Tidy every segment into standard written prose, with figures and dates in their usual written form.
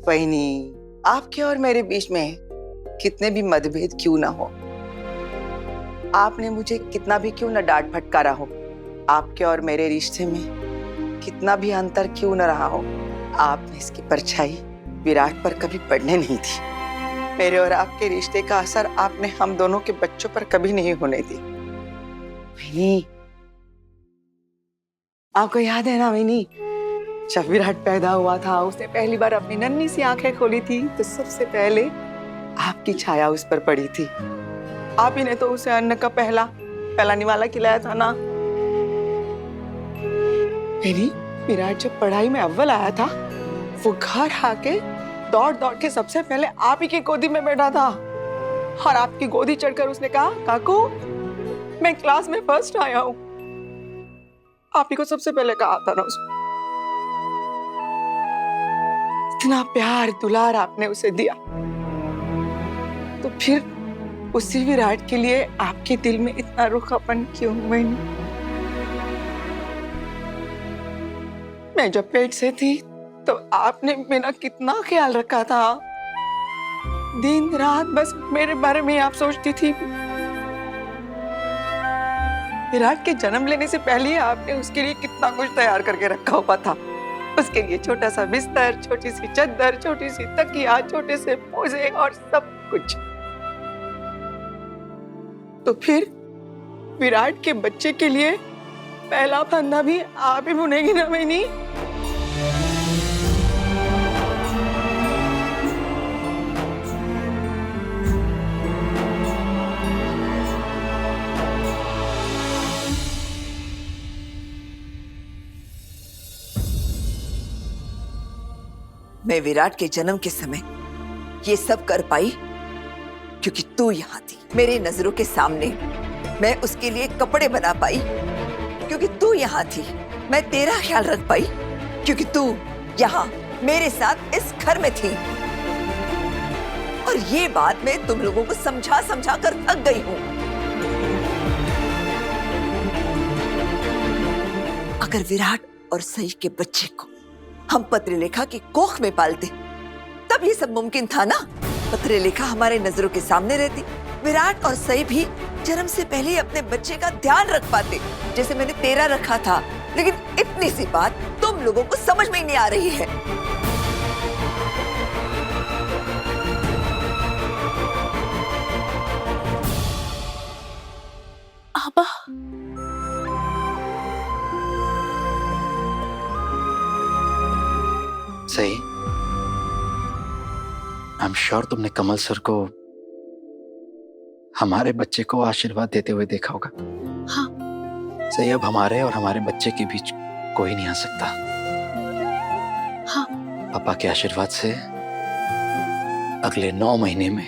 बहनी, आपके और मेरे बीच में कितने भी मतभेद क्यों ना हो, आपने मुझे कितना भी क्यों ना डांट फटकारा हो, आपके और मेरे रिश्ते में कितना भी अंतर क्यों न रहा हो, आपने इसकी परछाई विराट पर कभी पड़ने नहीं दी। मेरे और आपके रिश्ते का असर आपने हम दोनों के बच्चों पर कभी नहीं होने दी। विनी, आपको याद है ना विनी, जब विराट पैदा हुआ था, उसने पहली बार अपनी नन्ही सी आंखें खोली थी तो सबसे पहले आपकी छाया उस पर पड़ी थी। आप ही ने तो उसे अन्न का पहला निवाला खिलाया था ना। विनी, विराट जब पढ़ाई में अव्वल आया था, वो घर आके दौड़ दौड़ के सबसे पहले आप ही की गोदी में बैठा था और आपकी गोदी चढ़कर उसने कहा, काकू मैं क्लास में फर्स्ट आया हूं। आप ही को सबसे पहले कहा था ना उसने। इतना प्यार दुलार आपने उसे दिया, तो फिर उसी विराट के लिए आपके दिल में इतना रुखापन क्यों? मैं जब पेट से थी तो आपने मेरा कितना ख्याल रखा था। दिन रात बस मेरे बारे में आप सोचती थी। विराट के जन्म लेने से पहले आपने उसके लिए कितना कुछ तैयार करके रखा हुआ था। उसके लिए छोटा सा बिस्तर, छोटी सी चादर, छोटी सी तकिया, छोटे से मोजे और सब कुछ। तो फिर विराट के बच्चे के लिए पहला फंदा भी आप ही बुनेगी ना मैनी? मैं विराट के जन्म के समय ये सब कर पाई क्योंकि तू यहाँ थी मेरी नजरों के सामने। मैं उसके लिए कपड़े बना पाई क्योंकि तू यहाँ थी। मैं तेरा ख्याल रख पाई क्योंकि तू यहाँ मेरे साथ इस घर में थी। और ये बात मैं तुम लोगों को समझा समझा कर थक गई हूँ। अगर विराट और सई के बच्चे को हम पत्रलेखा की कोख में पालते तब ये सब मुमकिन था ना। पत्रलेखा हमारे नजरों के सामने रहती, विराट और सई भी जन्म से पहले ही अपने बच्चे का ध्यान रख पाते जैसे मैंने तेरा रखा था। लेकिन इतनी सी बात तुम लोगों को समझ में ही नहीं आ रही है। आबा, सही, आई एम श्योर तुमने कमल सर को हमारे बच्चे को आशीर्वाद देते हुए देखा होगा। हाँ। सही, अब हमारे और हमारे बच्चे के बीच कोई नहीं आ सकता। हाँ। पापा के आशीर्वाद से अगले 9 महीने में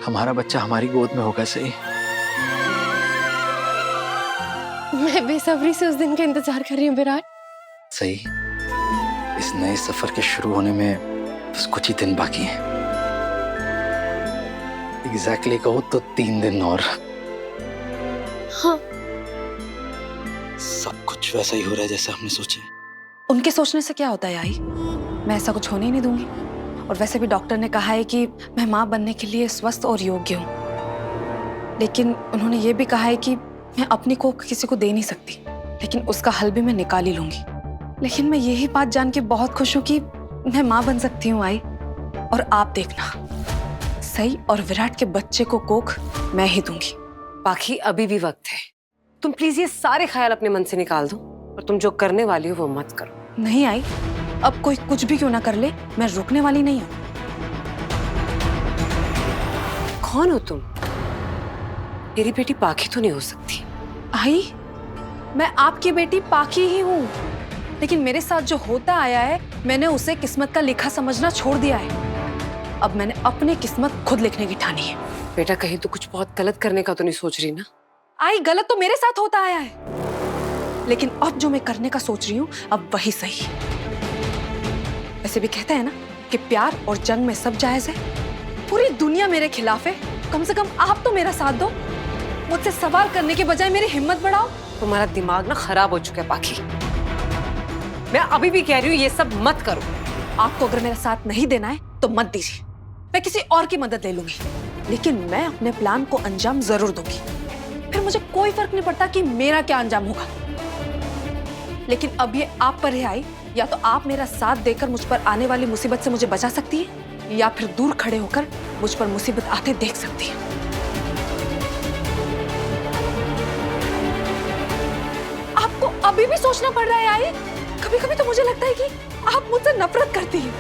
हमारा बच्चा हमारी गोद में होगा। सही, मैं बेसब्री से उस दिन का इंतजार कर रही हूँ विराट। सही, इस नए सफर के शुरू होने में बस कुछ ही दिन बाकी हैं। एग्जैक्टली कहो तो 3 दिन और। हाँ। सब कुछ वैसा ही हो रहा है जैसा हमने सोचा। उनके सोचने से क्या होता है आई? मैं ऐसा कुछ होने ही नहीं दूंगी। और वैसे भी डॉक्टर ने कहा है कि मैं माँ बनने के लिए स्वस्थ और योग्य हूँ। लेकिन उन्होंने ये भी कहा है कि मैं अपनी कोख किसी को दे नहीं सकती, लेकिन उसका हल भी मैं निकाल ही लूंगी। लेकिन मैं यही बात जान के बहुत खुश हूँ कि मैं माँ बन सकती हूँ आई। और आप देखना, सई और विराट के बच्चे को कोख मैं ही दूंगी। पाखी, अभी भी वक्त है। तुम प्लीज ये सारे ख्याल अपने मन से निकाल दो और तुम जो करने वाली हो वो मत करो। नहीं आई, अब कोई कुछ भी क्यों ना कर ले, मैं रुकने वाली नहीं हूँ। कौन हो तुम? मेरी बेटी पाखी तो नहीं हो सकती। आई, मैं आपकी बेटी पाखी ही हूँ, लेकिन मेरे साथ जो होता आया है मैंने उसे किस्मत का लिखा समझना छोड़ दिया है। अब मैंने अपनी किस्मत खुद लिखने की ठानी है। बेटा, कहीं तो कुछ बहुत गलत करने का तो नहीं सोच रही ना? आई, गलत तो मेरे साथ होता आया है, लेकिन अब जो मैं करने का सोच रही हूँ अब वही सही है। वैसे भी कहते हैं ना कि प्यार और जंग में सब जायज है। पूरी दुनिया मेरे खिलाफ है, कम से कम आप तो मेरा साथ दो। मुझसे सवाल करने के बजाय मेरी हिम्मत बढ़ाओ। तुम्हारा दिमाग ना खराब हो चुका है पाखी। मैं अभी भी कह रही हूँ ये सब मत करो। आपको अगर मेरा साथ नहीं देना है तो मत दीजिए, मैं किसी और की मदद ले लूंगी, लेकिन मैं अपने प्लान को अंजाम जरूर दूंगी। फिर मुझे कोई फर्क नहीं पड़ता कि मेरा क्या अंजाम होगा। लेकिन अब ये आप पर है आई, या तो आप मेरा साथ देकर मुझ पर आने वाली मुसीबत से मुझे बचा सकती है, या फिर दूर खड़े होकर मुझ पर मुसीबत आते देख सकती है। आपको अभी भी सोचना पड़ रहा है आई? कभी कभी तो मुझे लगता है कि आप मुझसे नफरत करती हैं।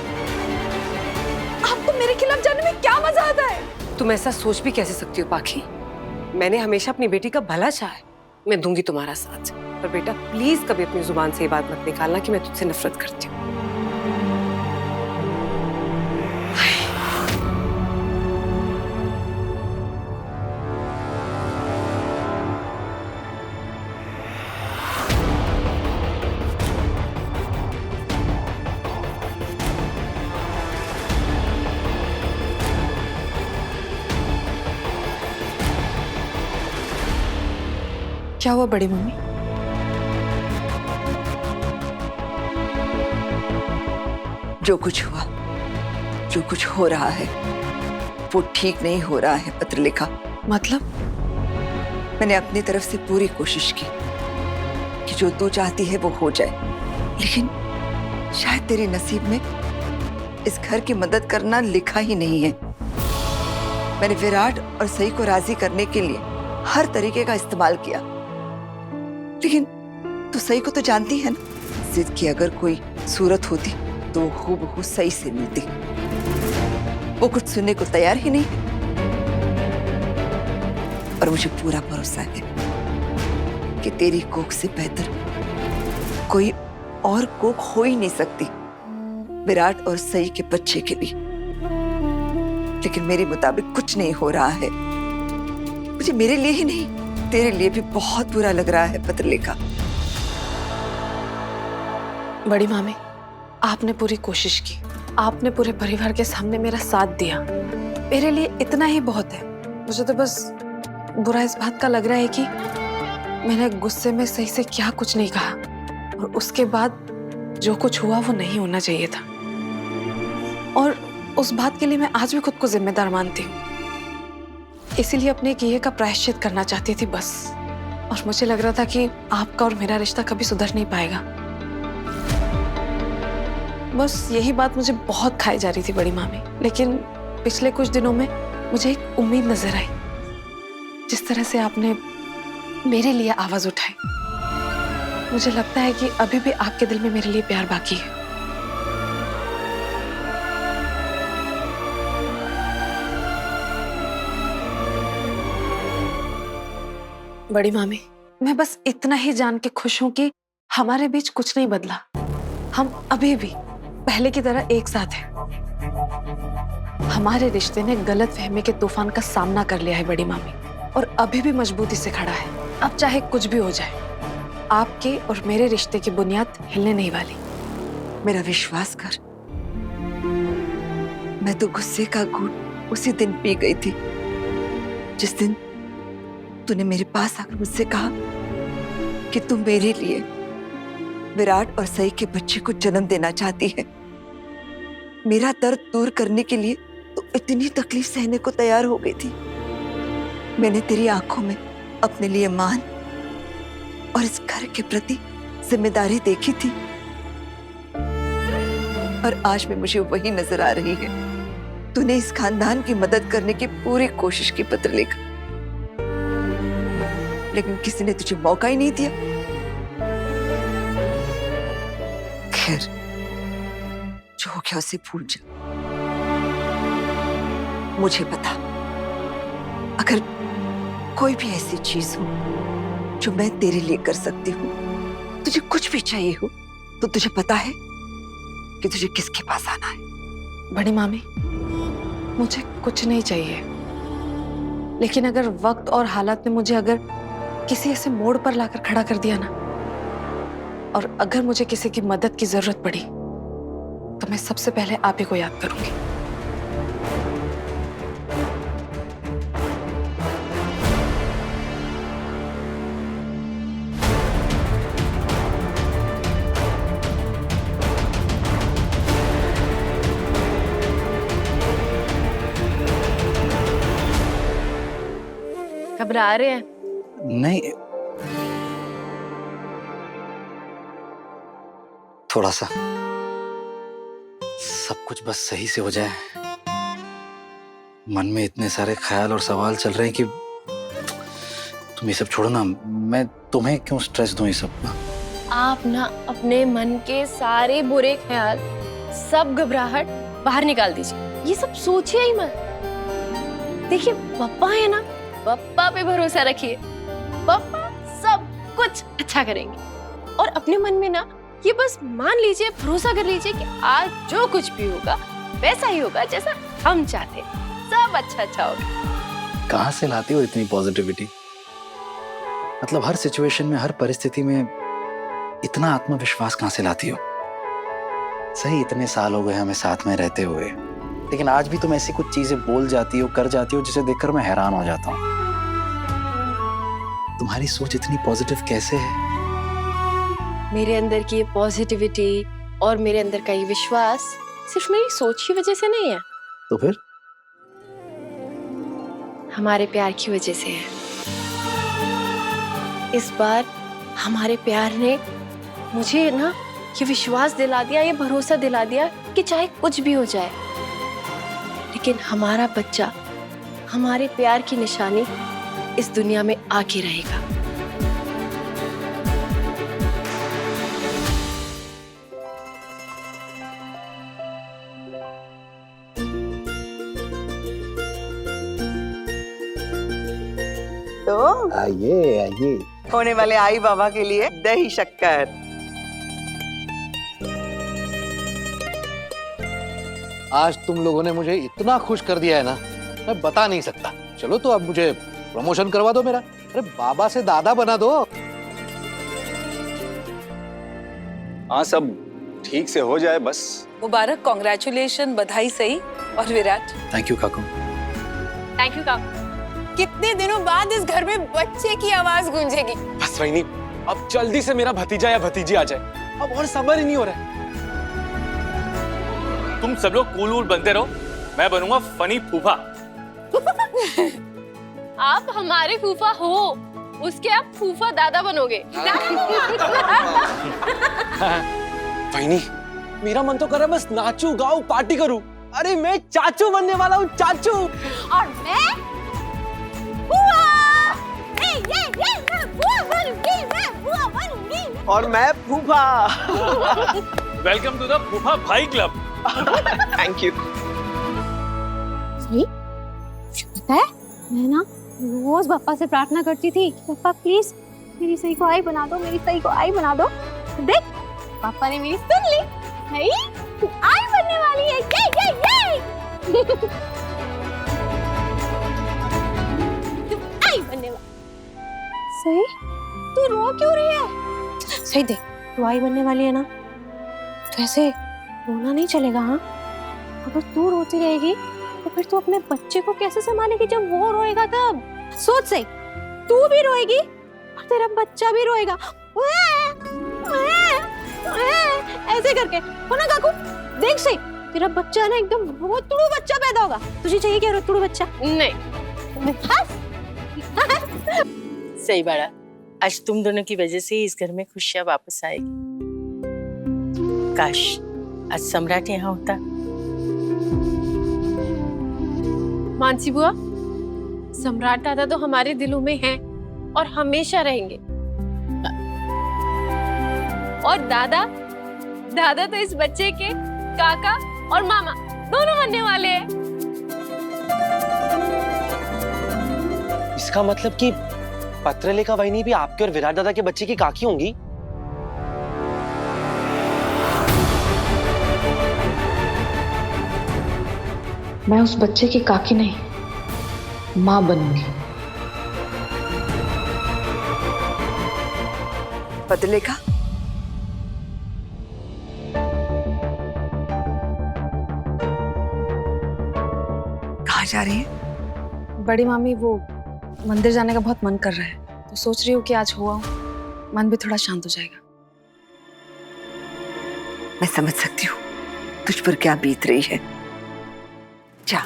आपको मेरे खिलाफ जाने में क्या मजा आता है? तुम ऐसा सोच भी कैसे सकती हो पाखी? मैंने हमेशा अपनी बेटी का भला चाहा है। मैं दूंगी तुम्हारा साथ, पर बेटा प्लीज कभी अपनी जुबान से ये बात मत निकालना कि मैं तुझसे नफरत करती हूँ। क्या हुआ बड़ी मम्मी? जो कुछ हुआ, जो कुछ हो रहा है, वो ठीक नहीं हो रहा है पत्रलेखा। मतलब? मैंने अपनी तरफ से पूरी कोशिश की कि जो तू चाहती है वो हो जाए, लेकिन शायद तेरे नसीब में इस घर की मदद करना लिखा ही नहीं है। मैंने विराट और सई को राजी करने के लिए हर तरीके का इस्तेमाल किया, लेकिन तू सई को तो जानती है ना। जिद की अगर कोई सूरत होती तो हूबहू सई से मिलती। वो कुछ सुनने को तैयार ही नहीं, और मुझे पूरा भरोसा है कि तेरी कोख से बेहतर कोई और कोख हो ही नहीं सकती विराट और सई के बच्चे के लिए। लेकिन मेरे मुताबिक कुछ नहीं हो रहा है। मुझे मेरे लिए ही नहीं, तेरे लिए भी बहुत बुरा लग रहा है पत्रलेखा। बड़ी मामी, आपने पूरी कोशिश की, आपने पूरे परिवार के सामने मेरा साथ दिया, मेरे लिए इतना ही बहुत है। मुझे तो बस बुरा इस बात का लग रहा है कि मैंने गुस्से में सही से क्या कुछ नहीं कहा, और उसके बाद जो कुछ हुआ वो नहीं होना चाहिए था, और उस बात के लिए मैं आज भी खुद को जिम्मेदार मानती हूँ। इसीलिए अपने किए का प्रायश्चित करना चाहती थी बस, और मुझे लग रहा था कि आपका और मेरा रिश्ता कभी सुधर नहीं पाएगा। बस यही बात मुझे बहुत खाई जा रही थी बड़ी मामी। लेकिन पिछले कुछ दिनों में मुझे एक उम्मीद नजर आई, जिस तरह से आपने मेरे लिए आवाज उठाई। मुझे लगता है कि अभी भी आपके दिल में मेरे लिए प्यार बाकी है। बड़ी मामी, मैं बस इतना ही जान के खुश हूं कि हमारे बीच कुछ नहीं बदला। हम अभी भी पहले की तरह एक साथ हैं। हमारे रिश्ते ने गलतफहमी के तूफान का सामना कर लिया है बड़ी मामी, और अभी भी मजबूती से खड़ा है। अब चाहे कुछ भी हो जाए, आपके और मेरे रिश्ते की बुनियाद हिलने नहीं वाली। मेरा विश्वास कर, मैं तो गुस्से का घूंट उसी दिन पी गई थी जिस दिन तूने मेरे पास आकर मुझसे कहा कि तू मेरे लिए विराट और सई के बच्चे को जन्म देना चाहती है। मेरा दर्द दूर करने के लिए तो इतनी तकलीफ सहने को तैयार हो गई थी। मैंने तेरी आंखों में अपने लिए मान और इस घर के प्रति जिम्मेदारी देखी थी, और आज में मुझे वही नजर आ रही है। तूने इस खानदान की मदद करने की पूरी कोशिश की पत्रलेखा, लेकिन किसी ने तुझे मौका ही नहीं दिया। खैर, जो हो गया उसे भूल जा। मुझे बता, अगर कोई भी ऐसी चीज हो जो मैं तेरे लिए कर सकती हूँ, तुझे कुछ भी चाहिए हो, तो तुझे पता है कि तुझे किसके पास आना है। बड़ी मामी, मुझे कुछ नहीं चाहिए, लेकिन अगर वक्त और हालात ने मुझे अगर किसी ऐसे मोड़ पर लाकर खड़ा कर दिया ना, और अगर मुझे किसी की मदद की जरूरत पड़ी, तो मैं सबसे पहले आप ही को याद करूंगी। घबरा रहे हैं। नहीं, थोड़ा सा सब कुछ बस सही से हो जाए। मन में इतने सारे ख्याल और सवाल चल रहे हैं कि तुम ये सब छोड़ो ना। मैं तुम्हें क्यों स्ट्रेस दूं ये सब ना। आप ना अपने मन के सारे बुरे ख्याल, सब घबराहट बाहर निकाल दीजिए। ये सब सोचिए ही मत। देखिए पापा है ना, पापा पे भरोसा रखिए। पापा सब कुछ अच्छा करेंगे। और अपने मन में ना ये बस मान लीजिए, भरोसा कर लीजिए कि आज जो कुछ भी होगा वैसा ही होगा जैसा हम चाहते हैं। सब अच्छा अच्छा होगा। कहाँ से लाती हो इतनी पॉजिटिविटी? मतलब हर सिचुएशन में, हर परिस्थिति में इतना आत्मविश्वास कहाँ से लाती हो? सही इतने साल हो गए हमें साथ में रहते हुए, लेकिन आज भी तुम ऐसी कुछ चीजें बोल जाती हो, कर जाती हो, जिसे देखकर मैं हैरान हो जाता हूँ। तुम्हारी सोच इतनी पॉजिटिव कैसे है? मेरे अंदर की ये पॉजिटिविटी और मेरे अंदर का ये विश्वास सिर्फ मेरी सोच की वजह से नहीं है, तो फिर? हमारे प्यार की वजह से है। इस बार हमारे प्यार ने मुझे ना ये विश्वास दिला दिया, ये भरोसा दिला दिया कि चाहे कुछ भी हो जाए, लेकिन हमारा बच्चा, हमारे प्यार की निशानी इस दुनिया में आके रहेगा। तो आइए आइए। होने वाले आई बाबा के लिए दही शक्कर। आज तुम लोगों ने मुझे इतना खुश कर दिया है ना, मैं बता नहीं सकता। चलो तो अब मुझे प्रमोशन करवा दो मेरा। अरे बाबा से दादा बना दो। हाँ, सब ठीक से हो जाए बस। मुबारक, कॉन्ग्रेचुलेशन, बधाई सही। और विराट, थैंक यू काकू। थैंक यू काकू। कितने दिनों बाद इस घर में बच्चे की आवाज गूंजेगी। बस वही, अब जल्दी से मेरा भतीजा या भतीजी आ जाए। अब और सब्र ही नहीं हो रहा है। तुम सब लोग कूल वूल बनते रहो, मैं बनूंगा फनी फूफा। आप हमारे फूफा हो, उसके आप फूफा दादा बनोगे। वही, मेरा मन तो कर रहा है बस नाचूं गाऊं पार्टी करूं। अरे मैं चाचू बनने वाला हूँ, चाचू। और मैं और मैं फूफा। वेलकम टू द फूफा भाई क्लब। Thank you. पता है, मैं ना रोज पापा से प्रार्थना करती थी, पापा प्लीज मेरी सही को आई बना दो, मेरी सही को आई बना दो। देख पापा ने मेरी सुन ली, नहीं आई बनने वाली है। ये आई बनने वाली। सही, तू रो क्यों रही है? सही देख, तू आई बनने वाली है ना, तो ऐसे रोना नहीं चलेगा। हाँ, अगर तू रोती रहेगी तो फिर तू अपने बच्चे को कैसे संभालेगी जब वो रोएगा तब? सोच सही, तू भी रोएगी और तेरा बच्चा भी रोएगा। ऐसे करके हो ना काकू? देख सही, तेरा बच्चा ना एकदम रोतड़ू बच्चा पैदा होगा। तुझे चाहिए क्या रोतड़ू बच्चा? नहीं। सही बाड़ा, आज तुम दोनों की वजह से इस घर में खुशियां वापस आएगी। काश आज सम्राट यहाँ होता। मानसी बुआ, सम्राट दादा तो हमारे दिलों में हैं और हमेशा रहेंगे। और दादा तो इस बच्चे के काका और मामा दोनों बनने वाले हैं। इसका मतलब कि पत्रलेखा वहिनी भी आपके और विराट दादा के बच्चे की काकी होंगी? मैं उस बच्चे की काकी नहीं, माँ बनूंगी। पत्रलेखा, कहाँ जा रही है? बड़ी मामी वो मंदिर जाने का बहुत मन कर रहा है, तो सोच रही हूँ कि आज हुआ मन भी थोड़ा शांत हो जाएगा। मैं समझ सकती हूँ तुझ पर क्या बीत रही है। जा।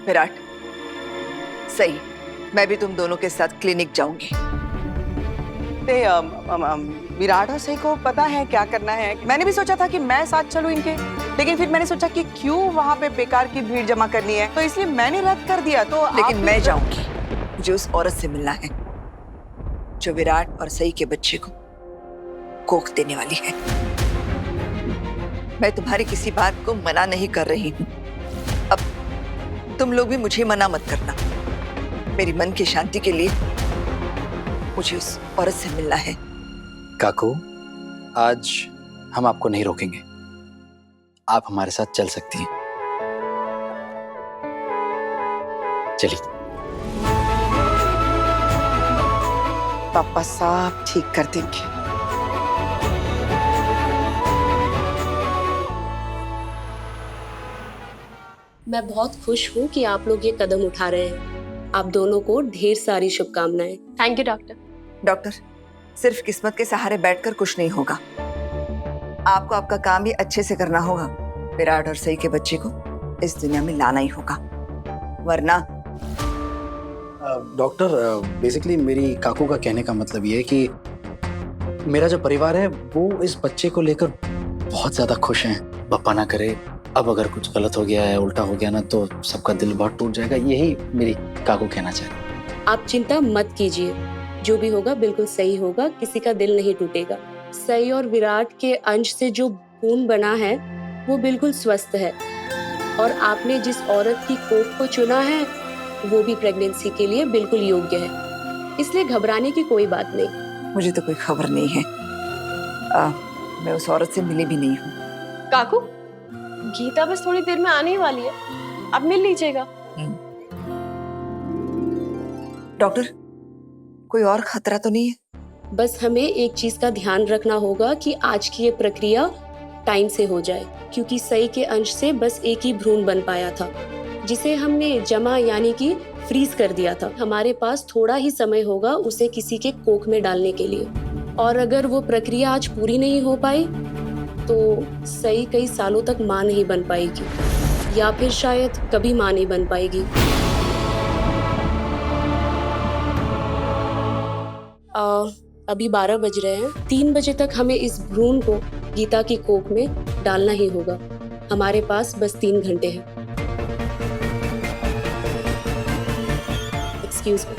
विराट, सही, मैं भी तुम दोनों के साथ क्लिनिक जाऊंगी। विराट और सही को पता है क्या करना है। मैंने भी सोचा था कि मैं साथ चलूं इनके, लेकिन फिर मैंने सोचा कि क्यों वहां पे बेकार की भीड़ जमा करनी है, तो इसलिए मैंने रद्द कर दिया। तो लेकिन आप मैं जाऊंगी, मुझे उस औरत से मिलना है जो विराट और सई के बच्चे को कोख देने वाली है। मैं तुम्हारी किसी बात को मना नहीं कर रही हूँ। अब तुम लोग भी मुझे मना मत करना। मेरी मन की शांति के लिए मुझे उस औरत से मिलना है। काकू, आज हम आपको नहीं रोकेंगे, आप हमारे साथ चल सकती हैं। चलिए। पापा सब ठीक कर देंगे। मैं बहुत खुश हूँ कि आप लोग ये कदम उठा रहे हैं। आप दोनों को ढेर सारी शुभकामनाएं। Thank you doctor. डॉक्टर, सिर्फ किस्मत के सहारे बैठकर कुछ नहीं होगा। आपको आपका काम भी अच्छे से करना होगा। विराट और सई के बच्चे को इस दुनिया में लाना ही होगा, वरना। डॉक्टर, बेसिकली मेरी काकू का कहने का मतलब ये है कि मेरा जो परिवार है वो इस बच्चे को लेकर बहुत ज्यादा खुश हैं। बप्पा ना करे, अब अगर कुछ गलत हो गया है, उल्टा हो गया ना, तो सबका दिल बहुत टूट जाएगा। यही मेरी काकू कहना चाहती। आप चिंता मत कीजिए, जो भी होगा बिल्कुल सही होगा, किसी का दिल नहीं टूटेगा। सई और विराट के अंश से जो खून बना है वो बिल्कुल स्वस्थ है, और आपने जिस औरत की कोख को चुना है वो भी प्रेगनेंसी के लिए बिल्कुल योग्य है, इसलिए घबराने की कोई बात नहीं। मुझे तो कोई खबर नहीं है। मैं उस औरत से मिली भी नहीं हूँ। काकू, गीता बस थोड़ी देर में आने ही वाली है, आप मिल लीजिएगा। डॉक्टर, कोई और खतरा तो नहीं है? बस हमें एक चीज का ध्यान रखना होगा कि आज की ये प्रक्रिया टाइम से हो जाए, क्योंकि सई के अंश से बस एक ही भ्रूण बन पाया था, जिसे हमने जमा यानी कि फ्रीज कर दिया था। हमारे पास थोड़ा ही समय होगा उसे किसी के कोख में डालने के लिए, और अगर वो प्रक्रिया आज पूरी नहीं हो पाई तो सई कई सालों तक मां नहीं बन पाएगी, या फिर शायद कभी मां नहीं बन पाएगी। अभी 12 बज रहे हैं। 3 बजे तक हमें इस भ्रूण को गीता की कोख में डालना ही होगा। हमारे पास बस 3 घंटे हैं। Excuse me.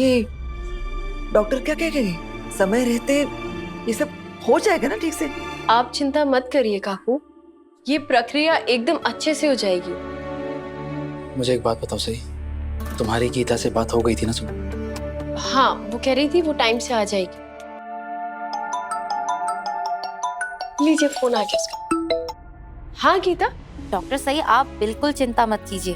ये डॉक्टर क्या कह गए? समय रहते ये सब हो जाएगा ना ठीक से? आप चिंता मत करिए काकू, ये प्रक्रिया एकदम अच्छे से हो जाएगी। मुझे एक बात बताओ सही, तुम्हारी गीता से बात हो गई थी ना सुबह? हाँ, वो कह रही थी वो टाइम से आ जाएगी। लीजिए, फोन आ गया उसका। हाँ गीता। डॉक्टर सही, आप बिल्कुल चिंता मत कीजिए,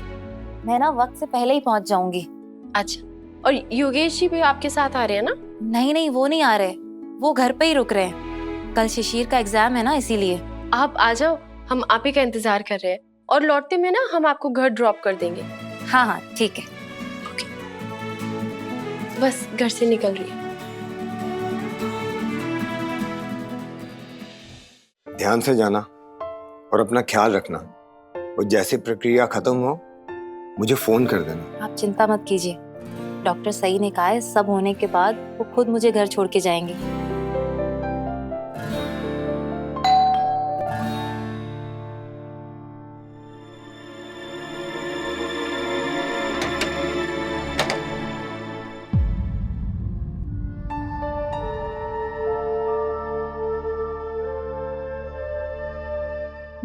मैं ना वक्त से पहले ही पहुंच जाऊंगी। अच्छा, और योगेश जी भी आपके साथ आ रहे हैं ना? नहीं नहीं, वो नहीं आ रहे, वो घर पे ही रुक रहे हैं। कल शिशिर का एग्जाम है ना, इसीलिए। आप आ जाओ, हम आप ही का इंतजार कर रहे हैं, और लौटते में ना हम आपको घर ड्रॉप कर देंगे। हाँ हाँ ठीक है। ओके। बस घर से निकल रही है। ध्यान से जाना और अपना ख्याल रखना, और जैसे प्रक्रिया खत्म हो मुझे फोन कर देना। आप चिंता मत कीजिए, डॉक्टर सही ने कहा है सब होने के बाद वो खुद मुझे घर छोड़ के जाएंगे।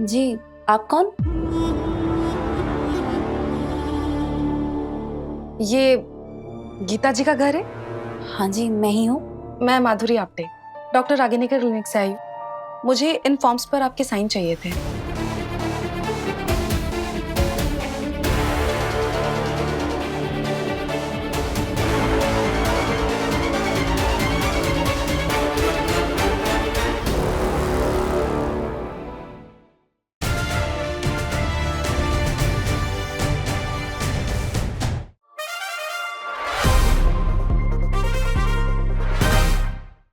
जी, आप कौन? ये गीता जी का घर है? हाँ जी, मैं ही हूँ। मैं माधुरी आप्टे, डॉक्टर रागिनी के क्लिनिक से आई हूँ। मुझे इन फॉर्म्स पर आपके साइन चाहिए थे।